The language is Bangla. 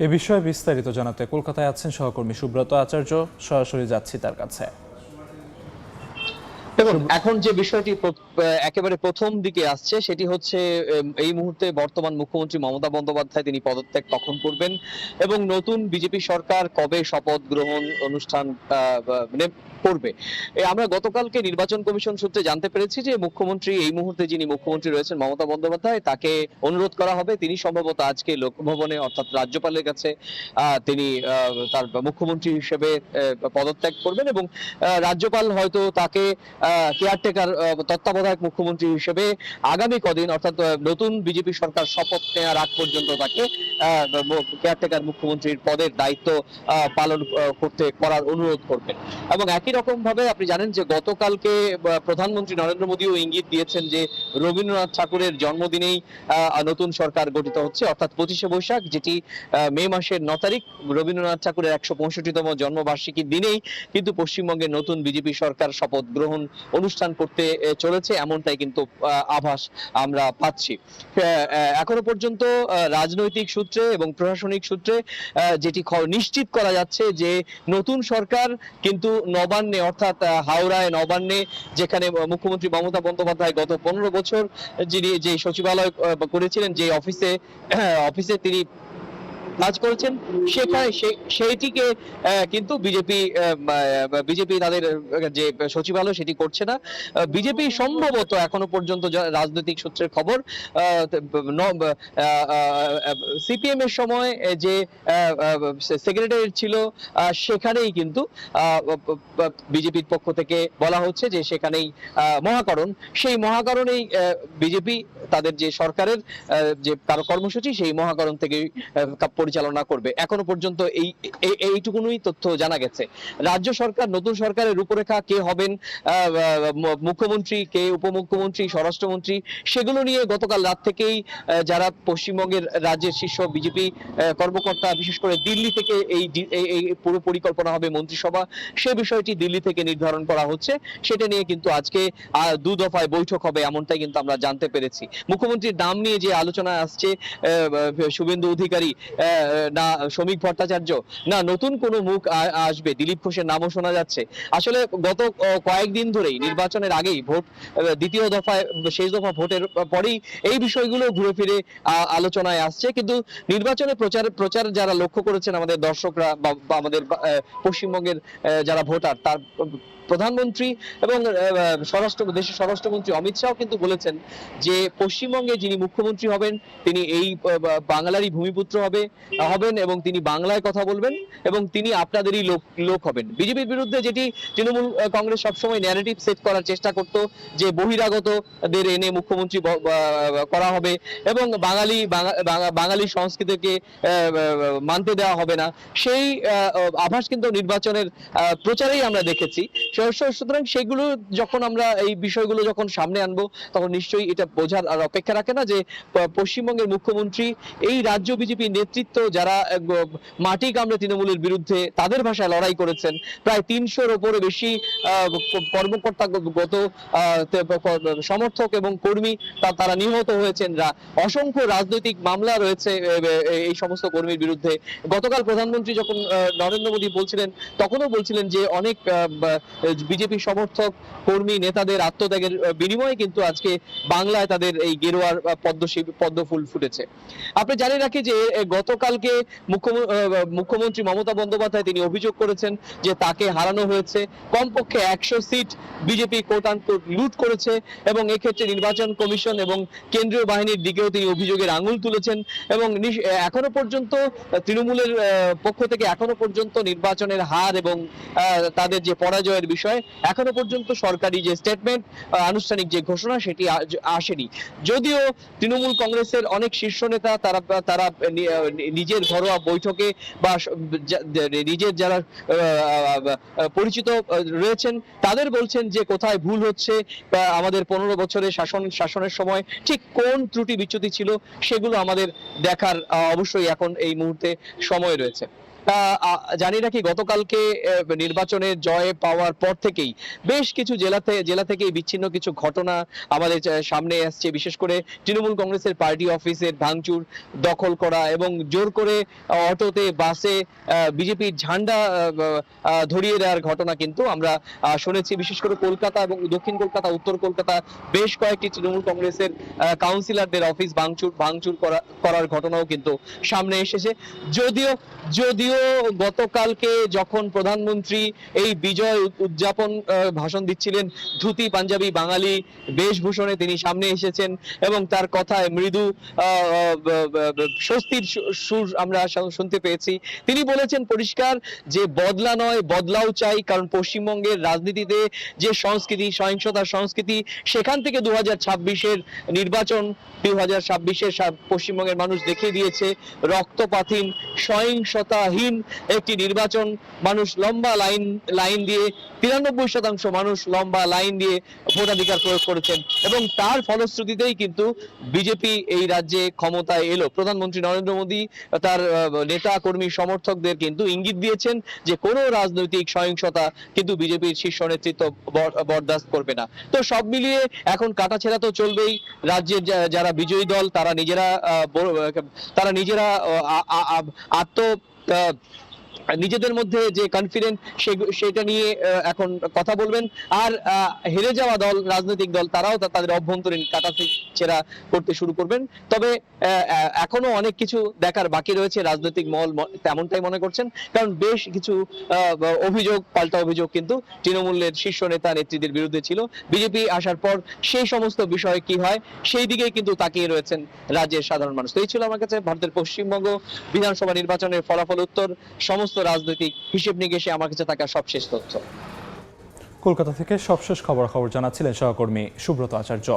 এ বিষয়ে বিস্তারিত জানাতে কলকাতায় আছেন সহকর্মী সুব্রত আচার্য। সরাসরি যাচ্ছি তার কাছে। দেখুন, এখন যে বিষয়টি একেবারে প্রথম দিকে আসছে সেটি হচ্ছে এই মুহূর্তে বর্তমান মুখ্যমন্ত্রী মমতা বন্দ্যোপাধ্যায় তিনি পদত্যাগ কখন করবেন এবং নতুন বিজেপি সরকার কবে শপথ গ্রহণ অনুষ্ঠান মানে করবে। আমরা গতকালকে নির্বাচন কমিশন সূত্রে জানতে পেরেছি যে মুখ্যমন্ত্রী এই মুহূর্তে যিনি মুখ্যমন্ত্রী রয়েছেন মমতা বন্দ্যোপাধ্যায়, তাকে অনুরোধ করা হবে তিনি সম্ভবত আজকে লোকভবনে অর্থাৎ রাজ্যপালের কাছে তিনি তার মুখ্যমন্ত্রী হিসেবে পদত্যাগ করবেন এবং রাজ্যপাল হয়তো তাকে কেয়ারটেকার তত্ত্বাবধায়ক মুখ্যমন্ত্রী হিসেবে আগামী কদিন অর্থাৎ নতুন বিজেপি সরকার শপথ নেওয়ার আগ পর্যন্ত তাকে কেয়ারটেকার মুখ্যমন্ত্রীর পদের দায়িত্ব পালন করার অনুরোধ করবেন। এবং একই রকম ভাবে আপনি জানেন যে গতকালকে প্রধানমন্ত্রী নরেন্দ্র মোদীও ইঙ্গিত দিয়েছেন যে রবীন্দ্রনাথ ঠাকুরের জন্মদিনেই নতুন সরকার গঠিত হচ্ছে, অর্থাৎ 25শে বৈশাখ, যেটি মে মাসের 9 তারিখ রবীন্দ্রনাথ ঠাকুরের 165তম জন্মবার্ষিকীর দিনেই কিন্তু পশ্চিমবঙ্গের নতুন বিজেপি সরকার শপথ গ্রহণ অনুষ্ঠান করতে চলেছে, এমনটাই কিন্তু আভাস আমরা পাচ্ছি। এখনো পর্যন্ত রাজনৈতিক সূত্রে এবং প্রশাসনিক সূত্রে যেটি নিশ্চিত করা যাচ্ছে যে নতুন সরকার কিন্তু নবান্নে অর্থাৎ হাওড়ায় নবান্নে, যেখানে মুখ্যমন্ত্রী মমতা বন্দ্যোপাধ্যায় গত 15 বছর যিনি যে সচিবালয় করেছিলেন, যে অফিসে তিনি কাজ করেছেন, সেখানে সেইটিকে কিন্তু বিজেপি তাদের যে সচিবালয় সেটি করছে না। বিজেপি সম্ভবত এখনো পর্যন্ত রাজনৈতিক সূত্রের খবর সিপিএম এর সময় যে সেক্রেটারি ছিল সেখানেই কিন্তু বিজেপির পক্ষ থেকে বলা হচ্ছে যে সেখানেই মহাকরণ, সেই মহাকরণেই বিজেপি তাদের যে সরকারের যে কর্মসূচি সেই মহাকরণ থেকে পরিচালনা করবে। এখনো পর্যন্ত এইটুকুনই তথ্য জানা গেছে। রাজ্য সরকার, নতুন সরকারের রূপরেখা, কে হবেন মুখ্যমন্ত্রী, কে উপমুখ্যমন্ত্রী, স্বরাষ্ট্রমন্ত্রী, সেগুলো নিয়ে গতকাল রাত থেকেই যারা পশ্চিমবঙ্গের রাজ্যের শীর্ষ বিজেপি কর্মকর্তা, বিশেষ করে দিল্লি থেকে এই পুরো পরিকল্পনা হবে মন্ত্রিসভা, সে বিষয়টি দিল্লি থেকে নির্ধারণ করা হচ্ছে। সেটা নিয়ে কিন্তু আজকে 2 দফায় বৈঠক হবে, এমনটাই কিন্তু আমরা জানতে পেরেছি। মুখ্যমন্ত্রীর নাম নিয়ে যে আলোচনা আসছে, শুভেন্দু অধিকারী না শ্রমিক ভট্টাচার্য না নতুন কোনো মুখ আসবে, দিলীপ ঘোষের নামও শোনা যাচ্ছে। আসলে গত কয়েকদিন ধরেই নির্বাচনের আগেই ভোট, দ্বিতীয় দফায় শেষ দফা ভোটের পরেই এই বিষয়গুলো ঘুরে ফিরে আলোচনায় আসছে, কিন্তু নির্বাচনে প্রচার যারা লক্ষ্য করেছেন আমাদের দর্শকরা বা আমাদের পশ্চিমবঙ্গের যারা ভোটার, তার প্রধানমন্ত্রী এবং দেশের স্বরাষ্ট্রমন্ত্রী অমিত শাহ কিন্তু বলেছেন যে পশ্চিমবঙ্গে যিনি মুখ্যমন্ত্রী হবেন তিনি এই বাংলারই ভূমিপুত্র হবেন এবং তিনি বাংলায় কথা বলবেন এবং তিনি আপনাদেরই লোক হবেন। বিজেপির বিরুদ্ধে যেটি তৃণমূল কংগ্রেস সবসময় ন্যারেটিভ সেট করার চেষ্টা করত যে বহিরাগতদের এনে মুখ্যমন্ত্রী করা হবে এবং বাঙালি সংস্কৃতিকে মানতে দেওয়া হবে না, সেই আভাস কিন্তু নির্বাচনের প্রচারেই আমরা দেখেছি। সুতরাং সেগুলো যখন আমরা এই বিষয়গুলো যখন সামনে আনবো তখন নিশ্চয়ই এটা বোঝার আর অপেক্ষা রাখে না যে পশ্চিমবঙ্গের মুখ্যমন্ত্রী এই রাজ্য বিজেপি নেতৃত্ব যারা মাটি কামড়ে তৃণমূলের বিরুদ্ধে তাদের ভাষায় লড়াই করেছেন, প্রায় 300-র উপরে বেশি কর্মকর্তা সমর্থক এবং কর্মী তারা নিহত হয়েছেন, অসংখ্য রাজনৈতিক মামলা রয়েছে এই সমস্ত কর্মীর বিরুদ্ধে। গতকাল প্রধানমন্ত্রী যখন নরেন্দ্র মোদী বলছিলেন তখনও বলছিলেন যে অনেক বিজেপি সমর্থক কর্মী নেতাদের আত্মত্যাগের বিনিময়ে কিন্তু আজকে বাংলায় তাদের এই গেরুয়ার পদ্ম ফুল ফুটেছে। আপনি জানিয়ে রাখি যে গতকালকে মুখ্যমন্ত্রী মমতা বন্দ্যোপাধ্যায় তিনি অভিযোগ করেছেন যে তাকে হারানো হয়েছে, কমপক্ষে 100 সিট বিজেপি লুট করেছে এবং এক্ষেত্রে নির্বাচন কমিশন এবং কেন্দ্রীয় বাহিনীর দিকেও তিনি অভিযোগের আঙুল তুলেছেন এবং এখনো পর্যন্ত তৃণমূলের পক্ষ থেকে এখনো পর্যন্ত নির্বাচনের হার এবং তাদের যে পরাজয়ের বিষয় এখনো পর্যন্ত সরকারি যে স্টেটমেন্ট, আনুষ্ঠানিক যে ঘোষণা সেটি আসেনি। যদিও তৃণমূল কংগ্রেসের অনেক শীর্ষ নেতা তারা নিজের ঘরোয়া বৈঠকে বা নিজের যারা পরিচিত রয়েছেন তাদের বলছেন যে কোথায় ভুল হচ্ছে, আমাদের 15 বছরের শাসনের সময় ঠিক কোন ত্রুটি বিচ্যুতি ছিল সেগুলো আমাদের দেখার অবশ্যই এখন এই মুহূর্তে সময় রয়েছে। জানি রাখি গতকালকে নির্বাচনের জয় পাওয়ার পর থেকেই বেশ কিছু জেলা থেকে বিচ্ছিন্ন কিছু ঘটনা আমাদের সামনে আসছে, বিশেষ করে তৃণমূল কংগ্রেসের পার্টি অফিসের ভাঙচুর, দখল করা এবং জোর করে অটোতে বাসে বিজেপির ঝান্ডা ধরিয়ে দেওয়ার ঘটনা কিন্তু আমরা শুনেছি। বিশেষ করে কলকাতা এবং দক্ষিণ কলকাতা, উত্তর কলকাতা বেশ কয়েকটি তৃণমূল কংগ্রেসের কাউন্সিলরদের অফিস ভাঙচুর করার ঘটনাও কিন্তু সামনে এসেছে। যদিও গতকালকে যখন প্রধানমন্ত্রী এই বিজয় উদযাপন ভাষণ দিচ্ছিলেন, ধুতি পাঞ্জাবি বাঙালি বেশভূষণে তিনি সামনে এসেছেন এবং তার কথায় মৃদু স্বস্তির সুর আমরা শুনতে পেয়েছি। তিনি বলেছেন পরিষ্কার যে বদলা নয়, বদলাও চাই, কারণ পশ্চিমবঙ্গের রাজনীতিতে যে সংস্কৃতি, সহিংসতার সংস্কৃতি, সেখান থেকে 2026-এর নির্বাচন, 2026-এর পশ্চিমবঙ্গের মানুষ দেখিয়ে দিয়েছে রক্তপাতহীন, সহিংসতাহীন একটি নির্বাচন। মানুষ লম্বা লাইন দিয়ে 93% মানুষ লম্বা লাইন দিয়ে ভোটাধিকার প্রয়োগ করেছেন এবং তার ফলশ্রুতিতেই কিন্তু বিজেপি এই রাজ্যে ক্ষমতায় এলো। প্রধানমন্ত্রী নরেন্দ্র মোদী তার নেতা কর্মী সমর্থকদের কিন্তু ইঙ্গিত দিয়েছেন যে কোনো রাজনৈতিক সহিংসতা কিন্তু বিজেপির শীর্ষ নেতৃত্ব বরদাস্ত করবে না। তো সব মিলিয়ে এখন কাটাছেঁড়া তো চলবেই। রাজ্যের যারা বিজয়ী দল তারা নিজেরা নিজেদের মধ্যে যে কনফিডেন্ট সেটা নিয়ে এখন কথা বলবেন। আর হেরে যাওয়া রাজনৈতিক দল তারাও তাদের অভ্যন্তরীণ কাটাছেঁড়া করতে শুরু করবেন। তবে এখনো অনেক কিছু দেখার বাকি রয়েছে, রাজনৈতিক মহল তেমনটাই মনে করছেন, কারণ বেশ কিছু পাল্টা অভিযোগ কিন্তু তৃণমূলের শীর্ষ নেতা নেত্রীদের বিরুদ্ধে ছিল। বিজেপি আসার পর সেই সমস্ত বিষয় কি হয় সেই দিকেই কিন্তু তাকিয়ে রয়েছেন রাজ্যের সাধারণ মানুষ। তো এই ছিল আমার কাছে ভারতের পশ্চিমবঙ্গ বিধানসভা নির্বাচনের ফলাফল উত্তর, সমস্ত রাজনৈতিক হিসেব নিকেশে আমার কাছে থাকা সবশেষ তথ্য। কলকাতা থেকে সবশেষ খবর জানাচ্ছিলেন সহকর্মী সুব্রত আচার্য।